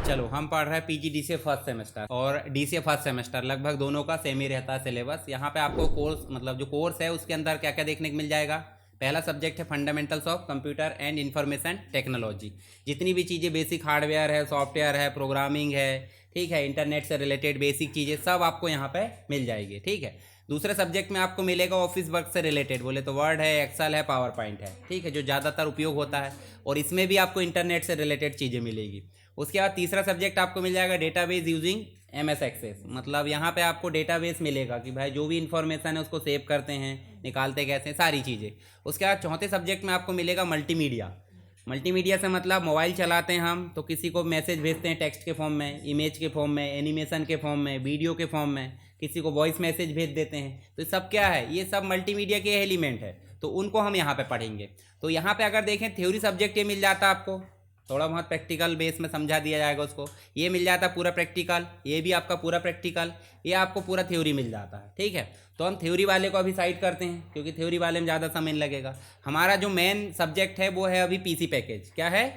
चलो हम पढ़ रहे हैं पीजीडीसीए फर्स्ट सेमेस्टर और डीसीए फर्स्ट सेमेस्टर, लगभग दोनों का सेम ही रहता है सिलेबस। यहाँ पे आपको कोर्स मतलब जो कोर्स है उसके अंदर क्या क्या देखने को मिल जाएगा। पहला सब्जेक्ट है fundamentals of computer and information technology. जितनी भी चीज़ें बेसिक हार्डवेयर है, सॉफ्टवेयर है, प्रोग्रामिंग है, ठीक है, इंटरनेट से रिलेटेड बेसिक चीज़ें सब आपको यहाँ पे मिल जाएगी। ठीक है, दूसरे सब्जेक्ट में आपको मिलेगा ऑफिस वर्क से रिलेटेड, बोले तो वर्ड है, एक्सेल है, पावर पॉइंट है, ठीक है, जो ज़्यादातर उपयोग होता है और इसमें भी आपको इंटरनेट से रिलेटेड चीज़ें मिलेगी। उसके बाद तीसरा सब्जेक्ट आपको मिल जाएगा डेटाबेस यूजिंग एमएस एक्सेस, मतलब यहाँ पे आपको डेटाबेस मिलेगा कि भाई जो भी इंफॉर्मेशन है उसको सेव करते हैं, निकालते कैसे, सारी चीज़ें। उसके बाद चौथे सब्जेक्ट में आपको मिलेगा मल्टीमीडिया। मल्टीमीडिया से मतलब मोबाइल चलाते हैं हम तो किसी को मैसेज भेजते हैं टेक्स्ट के फॉर्म में, इमेज के फॉर्म में, एनिमेशन के फॉर्म में, वीडियो के फॉर्म में, किसी को वॉइस मैसेज भेज देते हैं। तो ये सब क्या है, ये सब मल्टीमीडिया के एलिमेंट है, तो उनको हम यहाँ पे पढ़ेंगे। तो यहाँ पे अगर देखें थ्योरी सब्जेक्ट ये मिल जाता है आपको, थोड़ा बहुत प्रैक्टिकल बेस में समझा दिया जाएगा उसको, ये मिल जाता है पूरा प्रैक्टिकल, ये भी आपका पूरा प्रैक्टिकल, ये आपको पूरा थ्योरी मिल जाता है। ठीक है, तो हम थ्योरी वाले को अभी साइड करते हैं क्योंकि थ्योरी वाले में ज़्यादा समय लगेगा। हमारा जो मेन सब्जेक्ट है वो है अभी पीसी पैकेज। क्या है?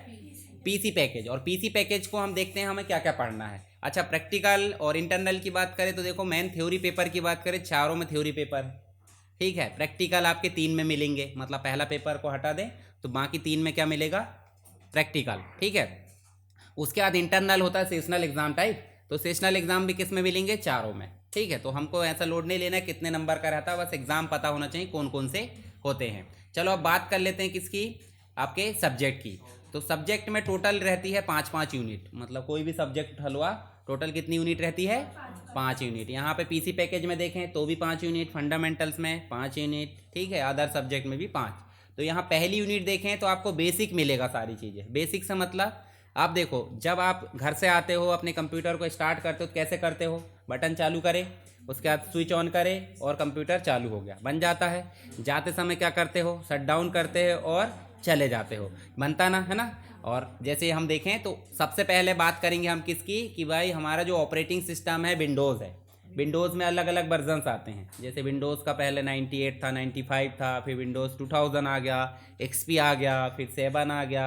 PC package. और पीसी पैकेज को हम देखते हैं हमें क्या क्या पढ़ना है। अच्छा, प्रैक्टिकल और इंटरनल की बात करें तो देखो मेन थ्योरी पेपर की बात करें, चारों में थ्योरी पेपर है, ठीक है। प्रैक्टिकल आपके 3 में मिलेंगे, मतलब पहला पेपर को हटा दें तो बाकी 3 में क्या मिलेगा, प्रैक्टिकल, ठीक है। उसके बाद इंटरनल होता है सेशनल एग्जाम टाइप, तो सेशनल एग्जाम भी किस में मिलेंगे, चारों में, ठीक है। तो हमको ऐसा लोड नहीं लेना है कितने नंबर का रहता है, बस एग्जाम पता होना चाहिए कौन कौन से होते हैं। चलो अब बात कर लेते हैं किसकी, आपके सब्जेक्ट की। तो सब्जेक्ट में टोटल रहती है 5-5 यूनिट, मतलब कोई भी सब्जेक्ट हलवा टोटल कितनी यूनिट रहती है, 5 यूनिट। यहाँ पे पीसी पैकेज में देखें तो भी 5 यूनिट, फंडामेंटल्स में 5 यूनिट, ठीक है, अदर सब्जेक्ट में भी 5। तो यहाँ पहली यूनिट देखें तो आपको बेसिक मिलेगा, सारी चीज़ें। बेसिक से मतलब आप देखो जब आप घर से आते हो अपने कंप्यूटर को स्टार्ट करते हो तो कैसे करते हो, बटन चालू करें, उसके बाद स्विच ऑन करें और कंप्यूटर चालू हो गया, बन जाता है। जाते समय क्या करते हो, शट डाउन करते हो और चले जाते हो, बनता ना, है ना। और जैसे हम देखें तो सबसे पहले बात करेंगे हम किसकी, कि भाई हमारा जो ऑपरेटिंग सिस्टम है विंडोज़ है। विंडोज़ में अलग अलग वर्जन्स आते हैं, जैसे विंडोज़ का पहले 98 था, 95 था, फिर विंडोज़ 2000 आ गया, एक्सपी आ गया, फिर 7 आ गया,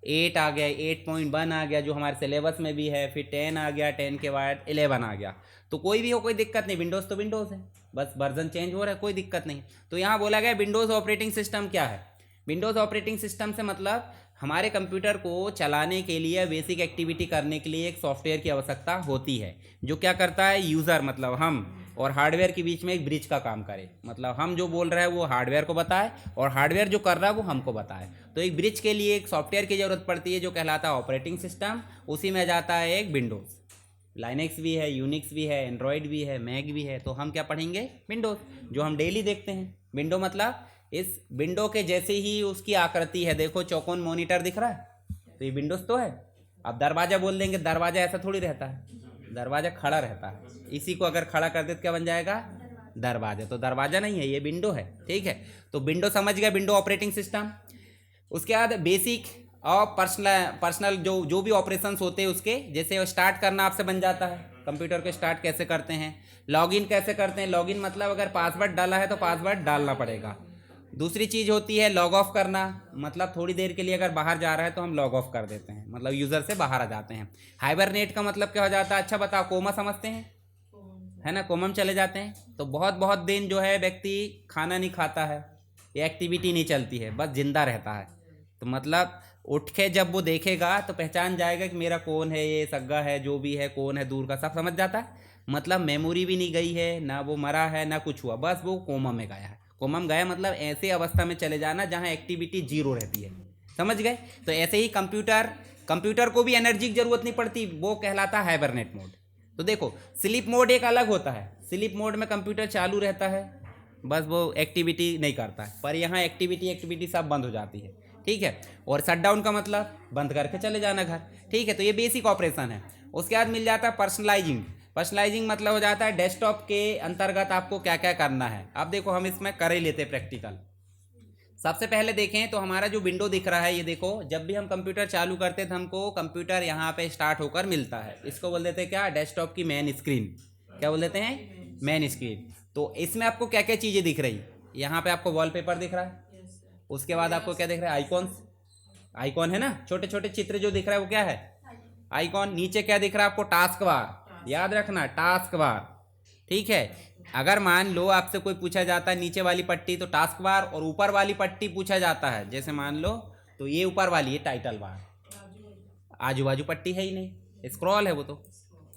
8 आ गया, 8.1 आ गया जो हमारे सिलेबस में भी है, फिर 10 आ गया, 10 के बाद 11 आ गया। तो कोई भी हो कोई दिक्कत नहीं, विंडोज़ तो विंडोज़ है, बस वर्जन चेंज हो रहा है, कोई दिक्कत नहीं। तो यहाँ बोला गया विंडोज़ ऑपरेटिंग सिस्टम क्या है। विंडोज़ ऑपरेटिंग सिस्टम से मतलब हमारे कंप्यूटर को चलाने के लिए, बेसिक एक्टिविटी करने के लिए एक सॉफ्टवेयर की आवश्यकता होती है, जो क्या करता है, यूज़र मतलब हम और हार्डवेयर के बीच में एक ब्रिज का काम करे। मतलब हम जो बोल रहे हैं वो हार्डवेयर को बताए और हार्डवेयर जो कर रहा है वो हमको बताए। तो एक ब्रिज के लिए एक सॉफ्टवेयर की ज़रूरत पड़ती है जो कहलाता है ऑपरेटिंग सिस्टम। उसी में जाता है एक विंडोज़। लाइनेक्स भी है, यूनिक्स भी है, एंड्रॉयड भी है, मैक भी है। तो हम क्या पढ़ेंगे, विंडोज़, जो हम डेली देखते हैं। विंडो मतलब इस विंडो के जैसे ही उसकी आकृति है, देखो चौकोन मॉनिटर दिख रहा है, तो ये विंडोज़ तो है। अब दरवाज़ा बोल देंगे, दरवाज़ा ऐसा थोड़ी रहता है, दरवाज़ा खड़ा रहता है। इसी को अगर खड़ा कर दे तो क्या बन जाएगा, दरवाज़ा। तो दरवाज़ा नहीं है, ये विंडो है, ठीक है। तो विंडो समझ गया, विंडो ऑपरेटिंग सिस्टम। उसके बाद बेसिक और पर्सनल जो भी ऑपरेशंस होते हैं उसके, जैसे स्टार्ट करना आपसे बन जाता है, कंप्यूटर को स्टार्ट कैसे करते हैं, लॉगिन कैसे करते हैं। लॉगिन मतलब अगर पासवर्ड डाला है तो पासवर्ड डालना पड़ेगा। दूसरी चीज़ होती है लॉग ऑफ करना, मतलब थोड़ी देर के लिए अगर बाहर जा रहा है तो हम लॉग ऑफ कर देते हैं, मतलब यूज़र से बाहर आ जाते हैं। हाइबरनेट का मतलब क्या हो जाता है, अच्छा बताओ, कोमा समझते हैं, है ना, कोमा में चले जाते हैं। तो बहुत बहुत दिन जो है व्यक्ति खाना नहीं खाता है, ये एक्टिविटी नहीं चलती है, बस जिंदा रहता है। तो मतलब उठ के जब वो देखेगा तो पहचान जाएगा कि मेरा कौन है, ये सग्गा है, जो भी है, कौन है, दूर का, सब समझ जाता है। मतलब मेमोरी भी नहीं गई है, ना वो मरा है, ना कुछ हुआ, बस वो कोमा में गया है। कोमा में गया मतलब ऐसे अवस्था में चले जाना जहाँ एक्टिविटी जीरो रहती है, समझ गए। तो ऐसे ही कंप्यूटर को भी एनर्जी की जरूरत नहीं पड़ती, वो कहलाता है हाइबरनेट मोड। तो देखो स्लीप मोड एक अलग होता है, स्लीप मोड में कंप्यूटर चालू रहता है, बस वो एक्टिविटी नहीं करता है, पर यहाँ एक्टिविटी सब बंद हो जाती है, ठीक है। और शट डाउन का मतलब बंद करके चले जाना घर, ठीक है। तो ये बेसिक ऑपरेशन है। उसके बाद मिल जाता है पर्सनलाइजिंग। पर्सनलाइजिंग मतलब हो जाता है डेस्कटॉप के अंतर्गत आपको क्या क्या करना है। अब देखो हम इसमें कर ही लेते प्रैक्टिकल। सबसे पहले देखें तो हमारा जो विंडो दिख रहा है, ये देखो, जब भी हम कंप्यूटर चालू करते हैं तो हमको कंप्यूटर यहाँ पे स्टार्ट होकर मिलता है। इसको बोल देते हैं क्या, डेस्कटॉप की मेन स्क्रीन। क्या बोल देते हैं, मेन स्क्रीन। तो इसमें आपको क्या क्या चीज़ें दिख रही, यहाँ पे आपको वॉलपेपर दिख रहा है, उसके बाद आपको क्या दिख रहा है, आइकॉन्स, आइकॉन है ना, छोटे छोटे चित्र जो दिख रहा है वो क्या है, आइकॉन। नीचे क्या दिख रहा है आपको, टास्क बार, याद रखना टास्क बार, ठीक है। अगर मान लो आपसे कोई पूछा जाता है नीचे वाली पट्टी तो टास्क बार, और ऊपर वाली पट्टी पूछा जाता है, जैसे मान लो तो ये ऊपर वाली है टाइटल बार, आजू बाजू पट्टी है ही नहीं, स्क्रॉल है वो तो,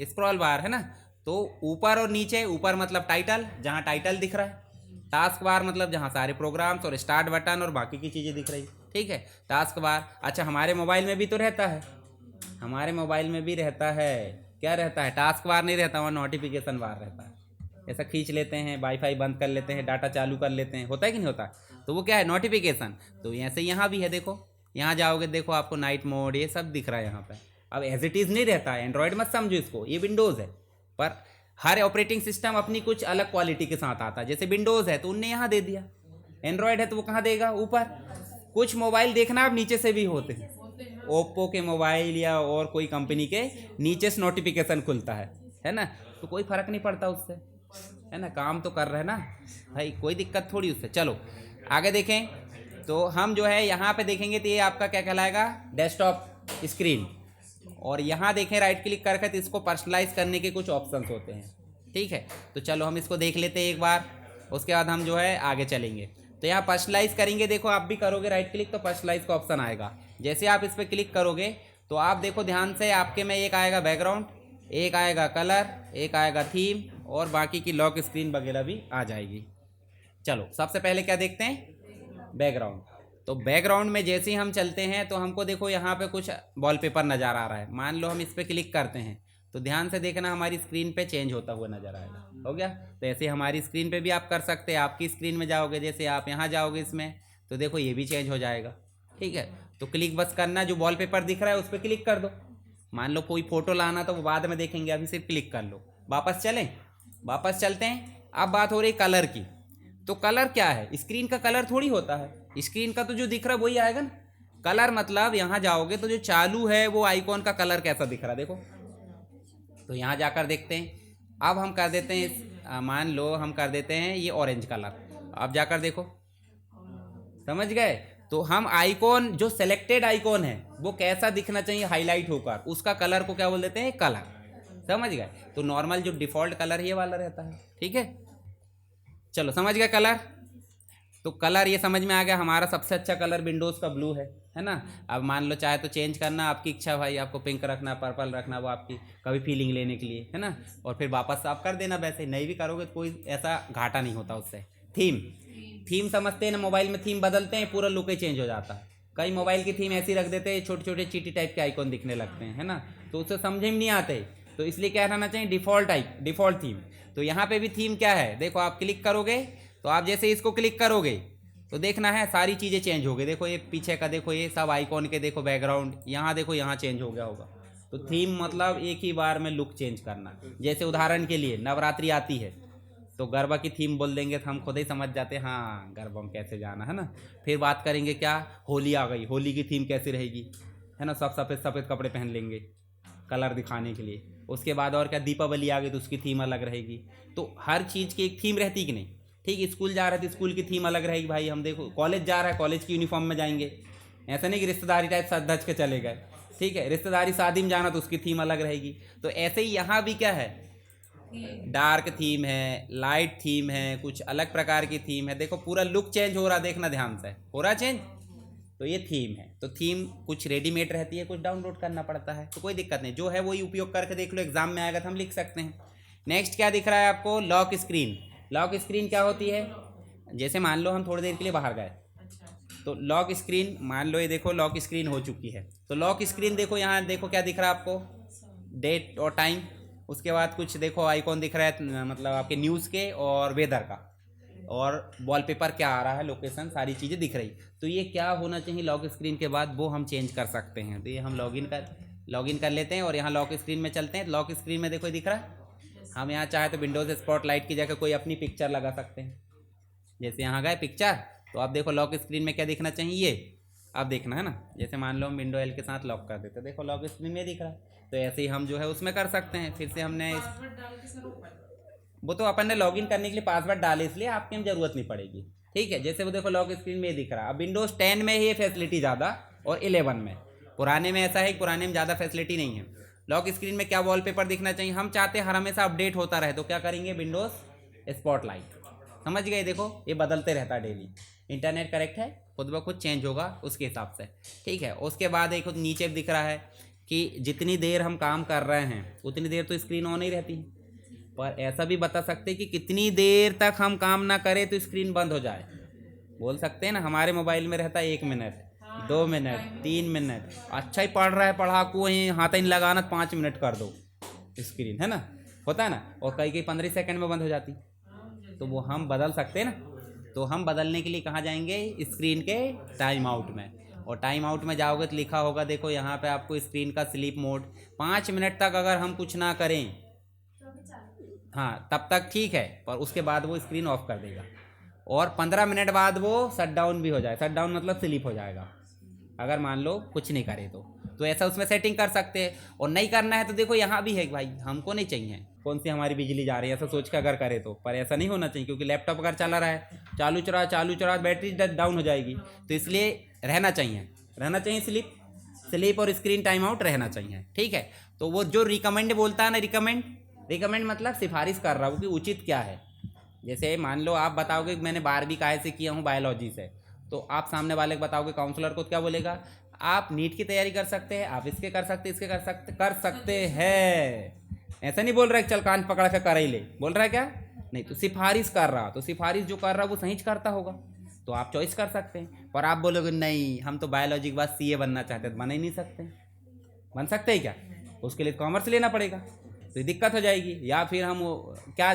स्क्रॉल बार है ना। तो ऊपर और नीचे, ऊपर मतलब टाइटल, जहाँ टाइटल दिख रहा है, टास्क बार मतलब जहाँ सारे प्रोग्राम्स और स्टार्ट बटन और बाकी की चीज़ें दिख रही, ठीक है, टास्क बार। अच्छा हमारे मोबाइल में भी तो रहता है, हमारे मोबाइल में भी रहता है, क्या रहता है, टास्क बार नहीं रहता, वहाँ नोटिफिकेशन बार रहता है। ऐसा खींच लेते हैं, वाईफाई बंद कर लेते हैं, डाटा चालू कर लेते हैं, होता है कि नहीं होता, तो वो क्या है, नोटिफिकेशन। तो ऐसे यहाँ भी है, देखो यहाँ जाओगे देखो आपको नाइट मोड ये सब दिख रहा है यहाँ पे। अब एज इट इज़ नहीं रहता है, एंड्रॉयड मत समझो इसको, ये विंडोज़ है, पर हर ऑपरेटिंग सिस्टम अपनी कुछ अलग क्वालिटी के साथ आता है। जैसे विंडोज़ है तो उनने यहाँ दे दिया, एंड्रॉयड है तो वो कहाँ देगा, ऊपर। कुछ मोबाइल देखना अब नीचे से भी होते हैं, ओप्पो के मोबाइल या और कोई कंपनी के नीचे से नोटिफिकेशन खुलता है ना, तो कोई फ़र्क नहीं पड़ता उससे, है ना, काम तो कर रहे हैं ना भाई, कोई दिक्कत थोड़ी उससे। चलो आगे देखें, तो हम जो है यहाँ पे देखेंगे तो ये आपका क्या कहलाएगा, डेस्कटॉप स्क्रीन। और यहाँ देखें राइट क्लिक करके तो इसको पर्सनलाइज करने के कुछ ऑप्शंस होते हैं, ठीक है। तो चलो हम इसको देख लेते हैं एक बार, उसके बाद हम जो है आगे चलेंगे। तो यहाँ पर्सनलाइज करेंगे, देखो आप भी करोगे राइट क्लिक तो पर्सनलाइज का ऑप्शन आएगा। जैसे आप इस पर क्लिक करोगे तो आप देखो ध्यान से, आपके में एक आएगा बैकग्राउंड, एक आएगा कलर, एक आएगा थीम, और बाकी की लॉक स्क्रीन वगैरह भी आ जाएगी। चलो सबसे पहले क्या देखते हैं, बैकग्राउंड। तो बैकग्राउंड में जैसे ही हम चलते हैं तो हमको देखो यहाँ पे कुछ वॉलपेपर नज़र आ रहा है। मान लो हम इस पर क्लिक करते हैं तो ध्यान से देखना हमारी स्क्रीन पे चेंज होता हुआ नज़र आएगा, हो गया। तो ऐसे हमारी स्क्रीन पे भी आप कर सकते हैं, आपकी स्क्रीन में जाओगे, जैसे आप यहाँ जाओगे इसमें तो देखो ये भी चेंज हो जाएगा, ठीक है। तो क्लिक बस करना, जो वॉलपेपर दिख रहा है उस पर क्लिक कर दो। मान लो कोई फ़ोटो लाना तो वो बाद में देखेंगे, अभी सिर्फ क्लिक कर लो। वापस चलें, वापस चलते हैं। अब बात हो रही कलर की, तो कलर क्या है, स्क्रीन का कलर थोड़ी होता है, स्क्रीन का तो जो दिख रहा है वही आएगा ना। कलर मतलब यहाँ जाओगे तो जो चालू है वो आइकॉन का कलर कैसा दिख रहा है देखो, तो यहाँ जाकर देखते हैं। अब हम कर देते हैं, मान लो हम कर देते हैं ये ऑरेंज कलर, अब जाकर देखो, समझ गए। तो हम आइकॉन, जो सेलेक्टेड आइकॉन है वो कैसा दिखना चाहिए, हाईलाइट होकर, उसका कलर को क्या बोल देते हैं, कलर, समझ गए। तो नॉर्मल जो डिफ़ॉल्ट कलर ये वाला रहता है, ठीक है। चलो समझ गए कलर, तो कलर ये समझ में आ गया, हमारा सबसे अच्छा कलर विंडोज़ का ब्लू है ना। अब मान लो चाहे तो चेंज करना, आपकी इच्छा भाई, आपको पिंक रखना, पर्पल रखना, वो आपकी कभी फीलिंग लेने के लिए, है ना। और फिर वापस आप कर देना, वैसे नहीं भी करोगे तो कोई ऐसा घाटा नहीं होता उससे। थीम समझते हैं ना, मोबाइल में थीम बदलते हैं पूरा लुक ही चेंज हो जाता है। कई मोबाइल की थीम ऐसी रख देते हैं, छोटे छोटे चीटी टाइप के आइकॉन दिखने लगते हैं, है ना, तो उससे समझे में नहीं आते। तो इसलिए क्या रहना चाहिए, डिफ़ॉल्ट थीम। तो यहाँ पे भी थीम क्या है, देखो आप क्लिक करोगे तो आप जैसे इसको क्लिक करोगे तो देखना है सारी चीज़ें चेंज हो गई। देखो ये पीछे का, देखो ये सब आइकॉन के, देखो बैकग्राउंड, यहाँ देखो यहाँ चेंज हो गया होगा। तो थीम मतलब एक ही बार में लुक चेंज करना। जैसे उदाहरण के लिए नवरात्रि आती है तो गरबा की थीम बोल देंगे तो हम खुद ही समझ जाते हैं, हाँ गरबा में कैसे जाना, है ना। फिर बात करेंगे क्या, होली आ गई, होली की थीम कैसी रहेगी, है ना, सब सफ़ेद सफ़ेद कपड़े पहन लेंगे कलर दिखाने के लिए। उसके बाद और क्या, दीपावली आ गई तो उसकी थीम अलग रहेगी। तो हर चीज़ की एक थीम रहती कि नहीं, ठीक। स्कूल जा रहे थे, स्कूल की थीम अलग रहेगी भाई। हम देखो कॉलेज जा रहा है, कॉलेज की यूनिफॉर्म में जाएंगे, ऐसा नहीं कि रिश्तेदारी टाइप सज धज के चले गए, ठीक है। रिश्तेदारी शादी में जाना तो उसकी थीम अलग रहेगी। तो ऐसे ही यहाँ भी क्या है, डार्क थीम है, लाइट थीम है, कुछ अलग प्रकार की थीम है। देखो पूरा लुक चेंज हो रहा, देखना ध्यान से, हो रहा चेंज। तो ये थीम है। तो थीम कुछ रेडीमेड रहती है, कुछ डाउनलोड करना पड़ता है, तो कोई दिक्कत नहीं, जो है वही उपयोग करके देख लो, एग्जाम में आएगा तो हम लिख सकते हैं। नेक्स्ट क्या दिख रहा है आपको, लॉक स्क्रीन। लॉक स्क्रीन क्या होती है, जैसे मान लो हम थोड़ी देर के लिए बाहर गए तो लॉक स्क्रीन, मान लो ये देखो लॉक स्क्रीन हो चुकी है। तो लॉक स्क्रीन देखो, यहाँ देखो क्या दिख रहा है आपको, डेट और टाइम। उसके बाद कुछ देखो आइकॉन दिख रहा है, मतलब आपके न्यूज़ के और वेदर का, और वॉलपेपर क्या आ रहा है, लोकेशन, सारी चीज़ें दिख रही। तो ये क्या होना चाहिए लॉक स्क्रीन के बाद, वो हम चेंज कर सकते हैं। तो ये हम लॉगिन कर लेते हैं और यहाँ लॉक स्क्रीन में चलते हैं। लॉक स्क्रीन में देखो दिख रहा है, हम यहाँ चाहे तो विंडोज़ स्पॉटलाइट की जगह कोई अपनी पिक्चर लगा सकते हैं। जैसे यहाँ गए पिक्चर, तो आप देखो लॉक स्क्रीन में क्या दिखना चाहिए, ये अब देखना है ना। जैसे मान लो हम विंडो एल के साथ लॉक कर देते, देखो लॉक स्क्रीन में दिख रहा है। तो ऐसे ही हम जो है उसमें कर सकते हैं। फिर से हमने वो तो अपन ने लॉगिन करने के लिए पासवर्ड डाले, इसलिए आपकी हम ज़रूरत नहीं पड़ेगी, ठीक है। जैसे वो देखो लॉक स्क्रीन में दिख रहा है। अब विंडोज़ 10 में ही ये फैसिलिटी ज़्यादा और 11 में, पुराने में ऐसा है कि पुराने में ज़्यादा फैसिलिटी नहीं है। लॉक स्क्रीन में क्या वॉलपेपर दिखना चाहिए, हम चाहते हैं हर हमेशा अपडेट होता रहे, तो क्या करेंगे, विंडोज स्पॉटलाइट। समझ गए, देखो ये बदलते रहता है डेली, इंटरनेट करेक्ट है, खुद ब खुद चेंज होगा उसके हिसाब से, ठीक है। उसके बाद एक नीचे दिख रहा है कि जितनी देर हम काम कर रहे हैं उतनी देर तो स्क्रीन ऑन ही रहती है, पर ऐसा भी बता सकते हैं कि कितनी देर तक हम काम ना करें तो स्क्रीन बंद हो जाए, बोल सकते हैं ना। हमारे मोबाइल में रहता है 1 मिनट, 2 मिनट, 3 मिनट, अच्छा ही पढ़ रहा है पढ़ाकू, वहीं हाथ ही नहीं लगाना 5 मिनट कर दो स्क्रीन, है ना, होता है ना। और कई 15 सेकंड में बंद हो जाती, तो वो हम बदल सकते हैं ना। तो हम बदलने के लिए कहाँ जाएंगे, स्क्रीन के टाइम आउट में, और टाइम आउट में जाओगे तो लिखा होगा, देखो यहाँ पे आपको स्क्रीन का स्लीप मोड, 5 मिनट तक अगर हम कुछ ना करें, हाँ तब तक ठीक है, पर उसके बाद वो स्क्रीन ऑफ कर देगा, और 15 मिनट बाद वो शट डाउन भी हो जाए, शट डाउन मतलब स्लीप हो जाएगा, अगर मान लो कुछ नहीं करे तो ऐसा उसमें सेटिंग कर सकते हैं। और नहीं करना है तो देखो यहाँ भी है भाई, हमको नहीं चाहिए कौन सी हमारी बिजली जा रही है ऐसा सोच के अगर करे तो, पर ऐसा नहीं होना चाहिए, क्योंकि लैपटॉप अगर चला रहा है, चालू चला बैटरी डाउन हो जाएगी, तो इसलिए रहना चाहिए स्लीप और स्क्रीन टाइम आउट रहना चाहिए, ठीक है। तो वो जो रिकमेंड बोलता है ना, रिकमेंड मतलब सिफारिश कर रहा हूँ कि उचित क्या है। जैसे मान लो आप बताओगे मैंने 12वीं काहे से किया हूँ, बायोलॉजी से, तो आप सामने वाले को बताओगे, काउंसलर को क्या बोलेगा, आप नीट की तैयारी कर सकते हैं, आप इसके कर सकते हैं, ऐसा नहीं बोल रहा है चल कान पकड़ के कर ही ले, बोल रहा है क्या, नहीं, तो सिफारिश कर रहा, तो सिफारिश जो कर रहा वो सही करता होगा, तो आप चॉइस कर सकते हैं। पर आप बोलोगे नहीं हम तो बायोलॉजी के बाद सीए बनना चाहते हैं, बन ही नहीं सकते, बन सकते हैं क्या, उसके लिए कॉमर्स लेना पड़ेगा, तो दिक्कत हो जाएगी। या फिर हम क्या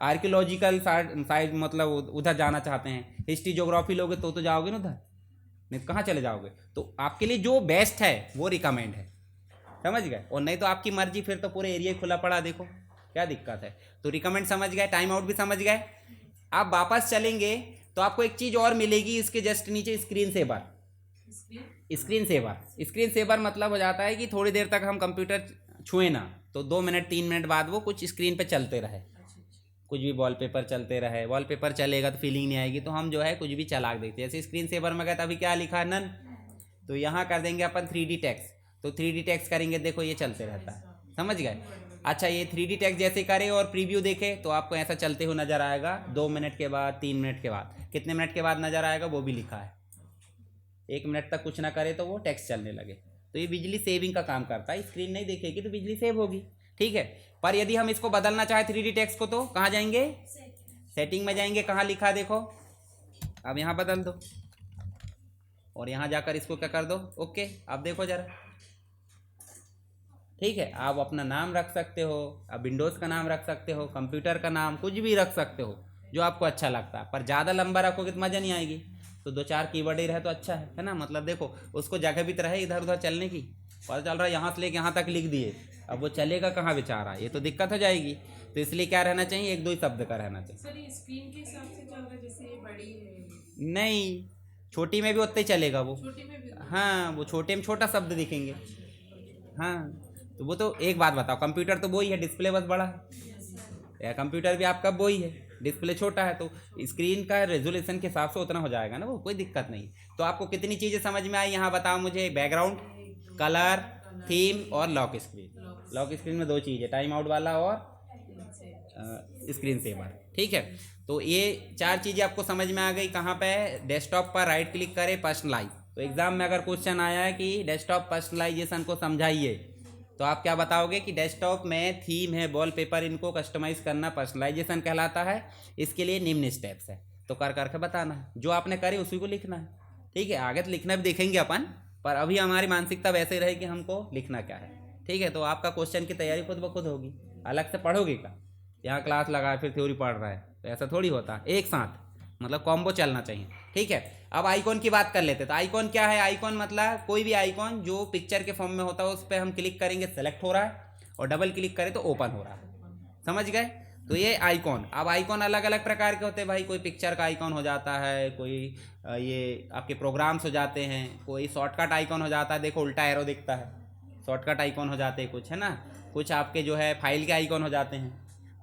आर्कियोलॉजिकल साइड मतलब उधर जाना चाहते हैं, हिस्ट्री ज्योग्राफी लोगे तो जाओगे ना उधर, नहीं तो कहाँ चले जाओगे। तो आपके लिए जो बेस्ट है वो रिकमेंड है, समझ गए, और नहीं तो आपकी मर्जी, फिर तो पूरे एरिया खुला पड़ा, देखो क्या दिक्कत है। तो रिकमेंड समझ गए, टाइम आउट भी समझ गए। आप वापस चलेंगे तो आपको एक चीज़ और मिलेगी, इसके जस्ट नीचे स्क्रीन सेवर मतलब हो जाता है कि थोड़ी देर तक हम कंप्यूटर छुए ना, तो 2 मिनट 3 मिनट बाद वो कुछ स्क्रीन पे चलते रहे, कुछ भी वॉलपेपर चलते रहे, वॉलपेपर चलेगा तो फीलिंग नहीं आएगी, तो हम जो है कुछ भी चला देखते हैं। जैसे स्क्रीन सेवर में गए तो अभी क्या लिखा है, नन, तो यहाँ कर देंगे अपन 3D टेक्स्ट, तो 3D टेक्स्ट करेंगे, देखो ये चलते रहता है, समझ गए। अच्छा ये 3D टेक्स्ट जैसे करे और प्रीव्यू देखे तो आपको ऐसा चलते हुए नजर आएगा, 2 मिनट के बाद, 3 मिनट के बाद, कितने मिनट के बाद नजर आएगा वो भी लिखा है, 1 मिनट तक कुछ ना करे तो वो टेक्स्ट चलने लगे, तो ये बिजली सेविंग का काम करता है। स्क्रीन नहीं देखेगी तो बिजली सेव होगी, ठीक है। पर यदि हम इसको बदलना चाहे 3D टेक्स्ट को, तो कहाँ जाएंगे, सेटिंग में जाएंगे, कहाँ लिखा देखो, अब यहाँ बदल दो और यहाँ जाकर इसको क्या कर दो, ओके। अब देखो जरा, ठीक है, आप अपना नाम रख सकते हो, आप विंडोज़ का नाम रख सकते हो, कंप्यूटर का नाम, कुछ भी रख सकते हो जो आपको अच्छा लगता है, पर ज़्यादा लंबा रखोगे तो मज़ा नहीं आएगी, तो 2-4 कीवर्ड ही रहे तो अच्छा है ना। मतलब देखो उसको जगह भी तो रहे इधर उधर चलने की, पता चल रहा है यहाँ से लेके यहाँ तक लिख दिए, अब वो चलेगा कहाँ बेचारा, ये तो दिक्कत हो जाएगी। तो इसलिए क्या रहना चाहिए, 1-2 ही शब्द का रहना चाहिए। सर ये स्क्रीन के हिसाब से चल रहा है, जैसे ये बड़ी है, नहीं, छोटी में भी उतना ही चलेगा वो, छोटी में भी, हाँ वो छोटे में छोटा शब्द दिखेंगे, हाँ। तो वो तो एक बात बताओ, कंप्यूटर तो वही है, डिस्प्ले बस बड़ा है, या कंप्यूटर भी आपका वही है, डिस्प्ले छोटा है, तो स्क्रीन का रेजोल्यूशन के हिसाब से उतना हो जाएगा ना, वो कोई दिक्कत नहीं। तो आपको कितनी चीज़ें समझ में आई यहाँ बताओ मुझे, बैकग्राउंड, कलर, थीम और लॉक स्क्रीन में 2 चीज़ें, टाइम आउट वाला और स्क्रीन सेवर, ठीक है। तो ये 4 चीज़ें आपको समझ में आ गई। कहाँ पे, डेस्कटॉप पर राइट क्लिक करें, पर्सनलाइज। तो एग्जाम में अगर क्वेश्चन आया है कि डेस्कटॉप पर्सनलाइजेशन को समझाइए, तो आप क्या बताओगे कि डेस्कटॉप में थीम है, वॉलपेपर, इनको कस्टमाइज़ करना पर्सनलाइजेशन कहलाता है। इसके लिए निम्न स्टेप्स है, तो कर करके बताना है, जो आपने करे उसी को लिखना है, ठीक है। आगे तो लिखना भी देखेंगे अपन, पर अभी हमारी मानसिकता वैसे रहे कि हमको लिखना क्या है, ठीक है। तो आपका क्वेश्चन की तैयारी खुद ब खुद होगी, अलग से पढ़ोगे का, यहाँ क्लास लगा फिर थ्योरी पढ़ रहा है, तो ऐसा थोड़ी होता, एक साथ मतलब कॉम्बो चलना चाहिए, ठीक है। अब आइकॉन की बात कर लेते हैं। तो आइकॉन क्या है, आइकॉन मतलब कोई भी आइकॉन जो पिक्चर के फॉर्म में होता है, उस पर हम क्लिक करेंगे सेलेक्ट हो रहा है, और डबल क्लिक करें तो ओपन हो रहा है, समझ गए। तो ये आइकॉन, अब आइकॉन अलग अलग प्रकार के होते हैं भाई, कोई पिक्चर का आइकॉन हो जाता है, कोई ये आपके प्रोग्राम्स हो जाते हैं, कोई शॉर्टकट आइकॉन हो जाता है, देखो उल्टा एरो दिखता है, शॉर्टकट आइकॉन हो जाते हैं कुछ, है ना, कुछ आपके जो है फाइल के आइकॉन हो जाते हैं।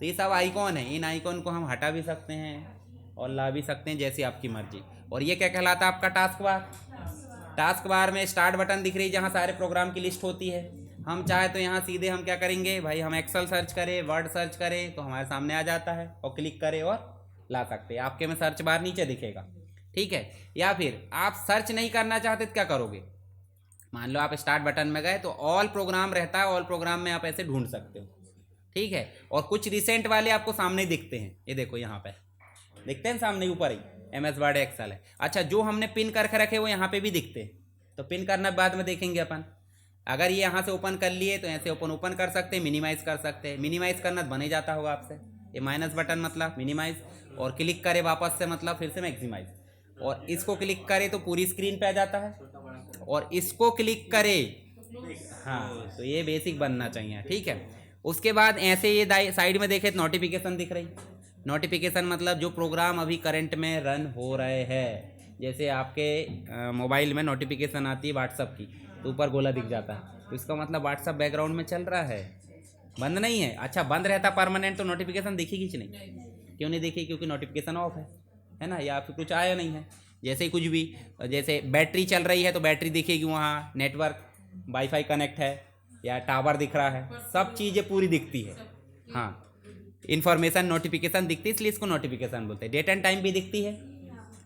तो ये सब आइकॉन है, इन आइकॉन को हम हटा भी सकते हैं और ला भी सकते हैं, जैसी आपकी मर्जी। और ये क्या कहलाता है आपका टास्क बार। टास्क बार में स्टार्ट बटन दिख रही है, जहाँ सारे प्रोग्राम की लिस्ट होती है, हम चाहे तो यहाँ सीधे हम क्या करेंगे भाई, हम एक्सेल सर्च करें, वर्ड सर्च करें तो हमारे सामने आ जाता है, और क्लिक करें और ला सकते हैं। आपके में सर्च बार नीचे दिखेगा, ठीक है। या फिर आप सर्च नहीं करना चाहते तो क्या करोगे, मान लो आप स्टार्ट बटन में गए तो ऑल प्रोग्राम रहता है, ऑल प्रोग्राम में आप ऐसे ढूंढ सकते हो, ठीक है। और कुछ रिसेंट वाले आपको सामने दिखते हैं, ये देखो यहाँ पे दिखते हैं सामने ऊपर ही, MS वर्ड एक्सेल है। अच्छा, जो हमने पिन करके रखे वो यहाँ पे भी दिखते हैं, तो पिन करना बाद में देखेंगे अपन। अगर ये यहाँ से ओपन कर लिए तो ऐसे ओपन कर सकते हैं, मिनिमाइज़ कर सकते हैं। मिनिमाइज़ करना तो बन ही जाता होगा आपसे, ये माइनस बटन मतलब मिनिमाइज़, और क्लिक करे वापस से मतलब फिर से मैक्सिमाइज़, और इसको क्लिक करे तो पूरी स्क्रीन पे आ जाता है, और इसको क्लिक करे, हाँ, तो ये बेसिक बनना चाहिए, ठीक है। उसके बाद ऐसे ये साइड में देखे तो नोटिफिकेशन दिख रही, नोटिफिकेशन मतलब जो प्रोग्राम अभी करंट में रन हो रहे हैं। जैसे आपके मोबाइल में नोटिफिकेशन आती है व्हाट्सअप की, तो ऊपर गोला दिख जाता है, तो इसका मतलब व्हाट्सअप बैकग्राउंड में चल रहा है, बंद नहीं है। अच्छा, बंद रहता परमानेंट तो नोटिफिकेशन दिखेगी कि नहीं, क्यों नहीं दिखेगी, क्योंकि नोटिफिकेशन ऑफ है ना, या फिर कुछ आया नहीं है। जैसे ही कुछ भी, जैसे बैटरी चल रही है तो बैटरी दिखेगी, वहाँ नेटवर्क वाईफाई कनेक्ट है या टावर दिख रहा है, सब चीज़ें पूरी दिखती है। हाँ, इन्फॉर्मेशन नोटिफिकेशन दिखती है, इसलिए इसको नोटिफिकेशन बोलते हैं। डेट एंड टाइम भी दिखती है,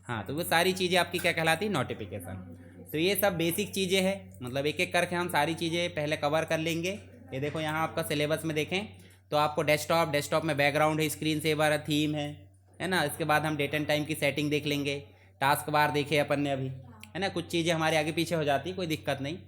हाँ, तो वो सारी चीज़ें आपकी क्या कहलाती है, नोटिफिकेशन। तो ये सब बेसिक चीज़ें हैं, मतलब एक एक करके हम सारी चीज़ें पहले कवर कर लेंगे। ये देखो यहाँ आपका सिलेबस में देखें तो आपको डेस्कटॉप में बैकग्राउंड है, स्क्रीन सेवर है, थीम है ना। इसके बाद हम डेट एंड टाइम की सेटिंग देख लेंगे, टास्क बार देखे अपन ने अभी, है ना। कुछ चीज़ें हमारे आगे पीछे हो जाती, कोई दिक्कत नहीं।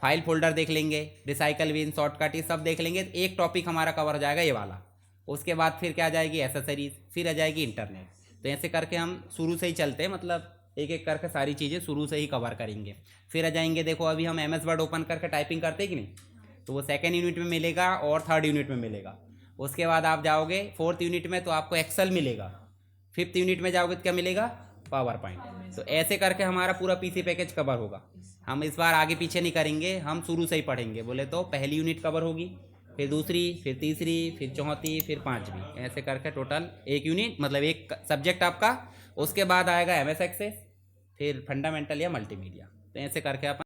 फाइल फोल्डर देख लेंगे, रिसाइकल विन, शॉर्टकट, ये सब देख लेंगे। एक टॉपिक हमारा कवर हो जाएगा ये वाला। उसके बाद फिर क्या आ जाएगी, एसेसरीज, फिर आ जाएगी इंटरनेट। तो ऐसे करके हम शुरू से ही चलते हैं, मतलब एक एक करके सारी चीज़ें शुरू से ही कवर करेंगे। फिर आ जाएंगे, देखो अभी हम MS वर्ड ओपन करके टाइपिंग करते कि नहीं, तो वो सेकेंड यूनिट में मिलेगा और थर्ड यूनिट में मिलेगा। उसके बाद आप जाओगे फोर्थ यूनिट में तो आपको एक्सेल मिलेगा, फिफ्थ यूनिट में जाओगे तो क्या मिलेगा, पावर पॉइंट। तो ऐसे करके हमारा पूरा PC पैकेज कवर होगा। हम इस बार आगे पीछे नहीं करेंगे, हम शुरू से ही पढ़ेंगे। बोले तो पहली यूनिट कवर होगी, फिर दूसरी, फिर तीसरी, फिर चौथी, फिर पांचवी, ऐसे करके टोटल एक यूनिट मतलब एक सब्जेक्ट आपका। उसके बाद आएगा MS एक्सेस, फिर फंडामेंटल या मल्टीमीडिया। तो ऐसे करके आप